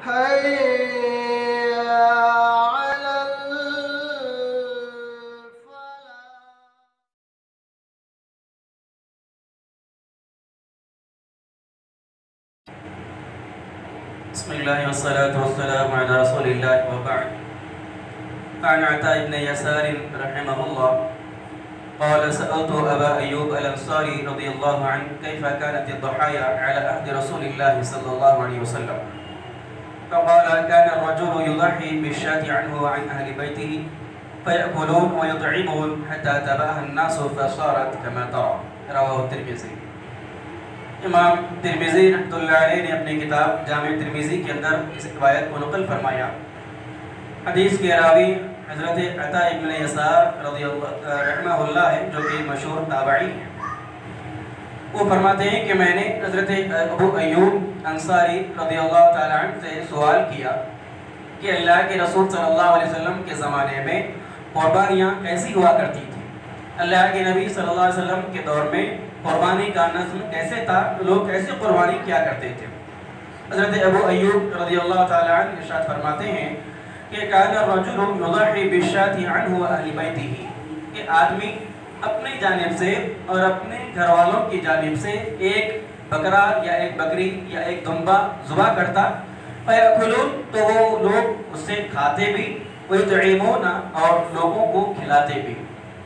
حي على الفلاح. بسم الله والصلاة والسلام على رسول الله وبعد. عن عطاء بن يسار رحمه الله قال سألت أبا أيوب الأنصاري رضي الله عنه كيف كانت الضحايا على عهد رسول الله صلى الله عليه وسلم؟ فقال كان الرجل يضحي بالشاة عنه وعن أهل بيته فيأكلون ويطعمون حتى تباهى الناس فصارت كما ترى. رواه الترمذي. امام ترمذی رحمۃ اللہ علیہ نے اپنی کتاب جامع ترمذی کے اندر اس روایت کو نقل فرمایا. حدیث کے راوی حضرت عطاء ابن یسار رضی اللہ رحمہ اللہ ہے، جو کہ مشہور تابعی ہیں. وہ فرماتے ہیں کہ میں نے حضرت ابو ایوب انصاری رضی اللہ تعالیٰ عنہ سے سوال کیا کہ اللہ کے رسول صلی اللہ علیہ وسلم کے زمانے میں قربانیاں کیسی ہوا کرتی تھیں. اللہ کے نبی صلی اللہ علیہ وسلم کے دور میں قربانی کا نظم کیسے تھا، لوگ کیسے قربانی کیا کرتے تھے. حضرت ابو ایوب رضی اللہ تعالیٰ عنہ ارشاد فرماتے ہیں کہ کان الرجل یضحی بالشاة عنہ واہل بیتہ، کہ آدمی اپنی جانب سے اور اپنے گھر والوں کی جانب سے ایک بکرا یا ایک بکری یا ایک دمبا ذبح کرتا. فیأکلون، تو وہ لوگ اس سے کھاتے بھی، ویطعمون، اور لوگوں کو کھلاتے بھی.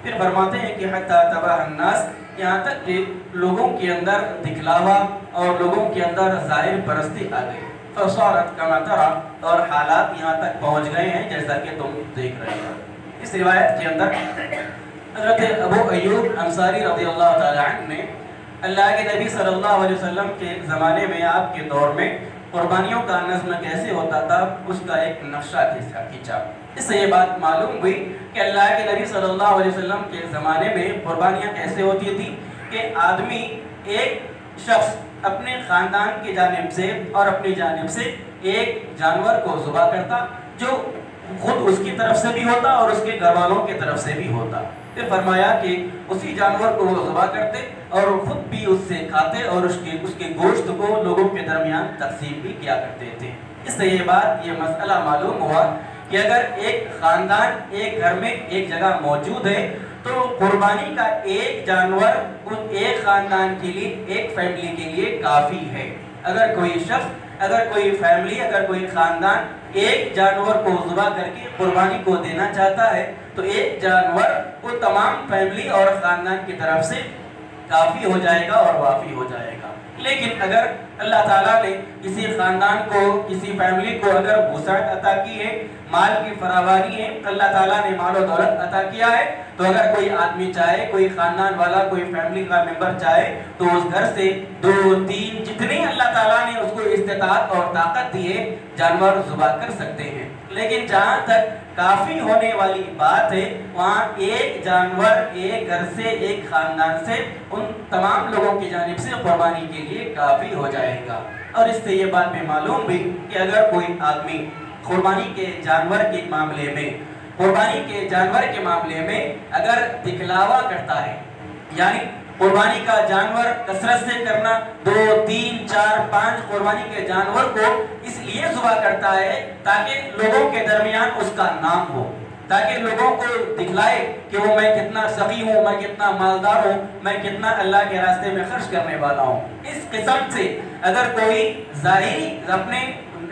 پھر فرماتے ہیں کہ حتی تباہ الناس، یہاں تک کہ لوگوں کے اندر دکھلاوا اور لوگوں کے اندر ظاہر پرستی آ گئی. فصارت کما ترى، اور حالات یہاں تک پہنچ گئے ہیں جیسا کہ تم دیکھ رہے ہو. اس روایت کے اندر حضرت ابو ایوب انصاری رضی اللہ تعالی عنہ نے اللہ کے نبی صلی اللہ علیہ وسلم کے زمانے میں، آپ کے دور میں قربانیوں کا نظم کیسے ہوتا تھا، اس کا ایک نقشہ کھینچا. اس سے یہ بات معلوم ہوئی کہ اللہ کے نبی صلی اللہ علیہ وسلم کے زمانے میں قربانیاں کیسے ہوتی تھی کہ آدمی، ایک شخص اپنے خاندان کی جانب سے اور اپنی جانب سے ایک جانور کو ذبح کرتا، جو خود اس کی طرف سے بھی ہوتا اور اس کے گھر والوں کی طرف سے بھی ہوتا. پھر فرمایا کہ اسی جانور کو وہ ذبح کرتے اور خود بھی اس سے کھاتے اور اس کے گوشت کو لوگوں کے درمیان تقسیم بھی کیا کرتے تھے. اس سے یہ مسئلہ معلوم ہوا کہ اگر ایک خاندان ایک گھر میں ایک جگہ موجود ہے تو قربانی کا ایک جانور اس ایک خاندان کے لیے، ایک فیملی کے لیے کافی ہے. اگر کوئی شخص، اگر کوئی فیملی، اگر کوئی خاندان ایک جانور کو ذبح کر کے قربانی کو دینا چاہتا ہے تو ایک جانور وہ تمام فیملی اور خاندان کی طرف سے کافی ہو جائے گا اور وافی ہو جائے گا. لیکن اگر اللہ تعالیٰ نے کسی خاندان کو، کسی فیملی کو اگر وسعت عطا کی ہے، مال کی فراوانی ہے، اللہ تعالیٰ نے مال و دولت عطا کیا ہے، تو اگر کوئی آدمی چاہے، کوئی خاندان والا، کوئی فیملی کا ممبر چاہے تو اس گھر سے 2-3 جتنی اللہ تعالیٰ نے اس کو استطاعت اور طاقت دی ہے جانور ذبح کر سکتے ہیں. لیکن جہاں تک کافی ہونے والی بات ہے، وہاں ایک جانور ایک گھر سے، ایک خاندان سے، ان تمام لوگوں کی جانب سے قربانی کے لیے کافی ہو جائے گا. اور اس سے یہ بات بھی معلوم بھی کہ اگر کوئی آدمی قربانی کے جانور کے معاملے میں اگر دکھلاوا کرتا ہے، یعنی قربانی کا جانور کثرت سے کرنا، 2-3-4-5 قربانی کے جانور کو اس لیے ذبح کرتا ہے تاکہ لوگوں کے درمیان اس کا نام ہو، تاکہ لوگوں کو دکھلائے کہ وہ میں کتنا سخی ہوں، میں کتنا مالدار ہوں، میں کتنا اللہ کے راستے میں خرچ کرنے والا ہوں. اس قسم سے اگر کوئی ظاہری اپنے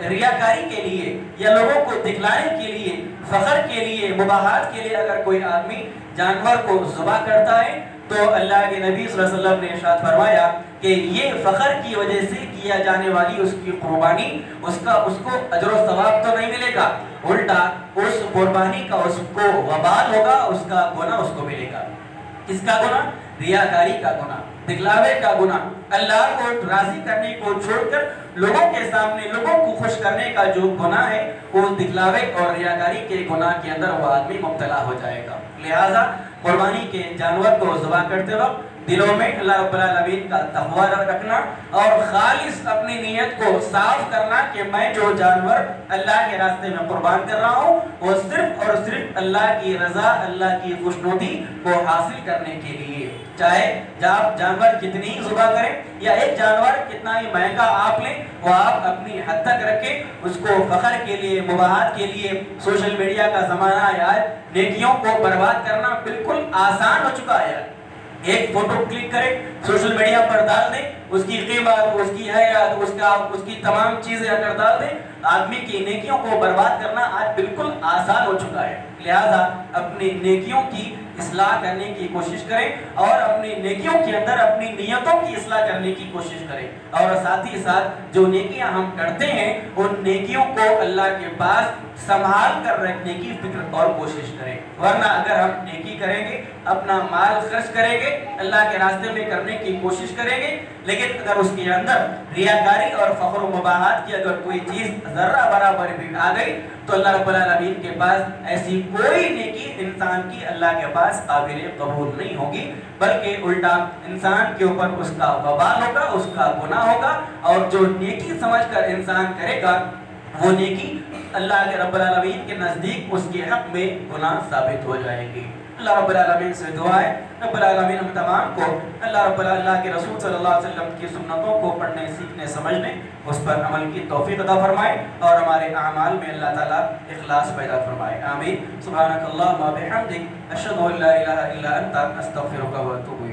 ریاکاری کے لیے یا لوگوں کو دکھلانے کے لیے، فخر کے لیے، مباحات کے لیے اگر کوئی آدمی جانور کو ذبح کرتا ہے تو اللہ کے نبی صلی اللہ علیہ وسلم نے ارشاد فرمایا کہ یہ فخر کی وجہ سے کیا جانے والی اس کی قربانی، اس کو اجر و ثواب تو نہیں ملے گا، الٹا اس قربانی کا اس کو وبال ہوگا، اس کا گناہ اس کو ملے گا. کس کا گناہ؟ ریاکاری کا گناہ، دکھلاوے کا گناہ. اللہ کو راضی کرنے کو چھوڑ کر لوگوں کے سامنے لوگوں کو خوش کرنے کا جو گناہ ہے، وہ دکھلاوے اور ریاکاری کے گناہ کے اندر وہ آدمی مبتلا ہو جائے گا. لہذا قربانی کے جانور کو ذبح کرتے وقت دلوں میں اللہ رب العالمین کا تقوی رکھنا اور خالص اپنی نیت کو صاف کرنا کہ میں جو جانور اللہ کے راستے میں قربان کر رہا ہوں وہ صرف اور صرف اللہ کی رضا، اللہ کی خوشنودی کو حاصل کرنے کے لیے، چاہے آپ جانور کتنی ہی ذبح کریں یا ایک جانور کتنا ہی مہنگا آپ لیں، وہ آپ اپنی حد تک رکھیں، اس کو فخر کے لیے، مباحات کے لیے۔ سوشل میڈیا کا زمانہ یار، نیکیوں کو برباد کرنا بالکل آسان ہو چکا ہے۔ ایک فوٹو کلک کریں، سوشل میڈیا پر ڈال دیں، اس کی قیمت، اس کی حیات، اس کی تمام چیزیں اگر ڈال دیں، آدمی کی نیکیوں کو برباد کرنا آج بالکل آسان ہو چکا ہے۔ لہذا اپنی نیکیوں کی اصلاح کرنے کی کوشش کریں اور اپنی نیکیوں کے اندر اپنی نیتوں کی اصلاح کرنے کی کوشش کریں، اور ساتھ ہی ساتھ جو نیکیاں ہم کرتے ہیں ان نیکیوں کو اللہ کے پاس سنبھال کر رکھنے کی فکر اور کوشش کریں، ورنہ اگر ہم نیکی کریں گے، اپنا مال خرچ کریں گے، اللہ کے راستے میں کرنے کی کوشش کریں گے، لیکن اگر اس کے اندر ریاکاری اور فخر و مباحات کی اگر کوئی چیز ذرہ برابر بھی آ گئی تو اللہ رب العالمین کے پاس ایسی کوئی نیکی انسان کی اللہ کے پاس قابل قبول نہیں ہوگی، بلکہ الٹا انسان کے اوپر اس کا وبال ہوگا، اس کا گناہ ہوگا، اور جو نیکی سمجھ کر انسان کرے گا وہ نیکی اللہ کے رب العالمین کے نزدیک اس کے حق میں گناہ ثابت ہو جائے گی۔ اللہ رب العالمین سے دعا ہے رب العالمین ہم تمام کو اللہ کے رسول صلی اللہ علیہ وسلم کی سنتوں کو پڑھنے، سیکھنے، سمجھنے، اس پر عمل کی توفیق عطا فرمائے اور ہمارے اعمال میں اللہ تعالیٰ اخلاص پیدا فرمائے، آمین۔ سبحانک اللہم و بحمدک، اشہد ان لا الہ الا انت، استغفرک و اتوب الیک۔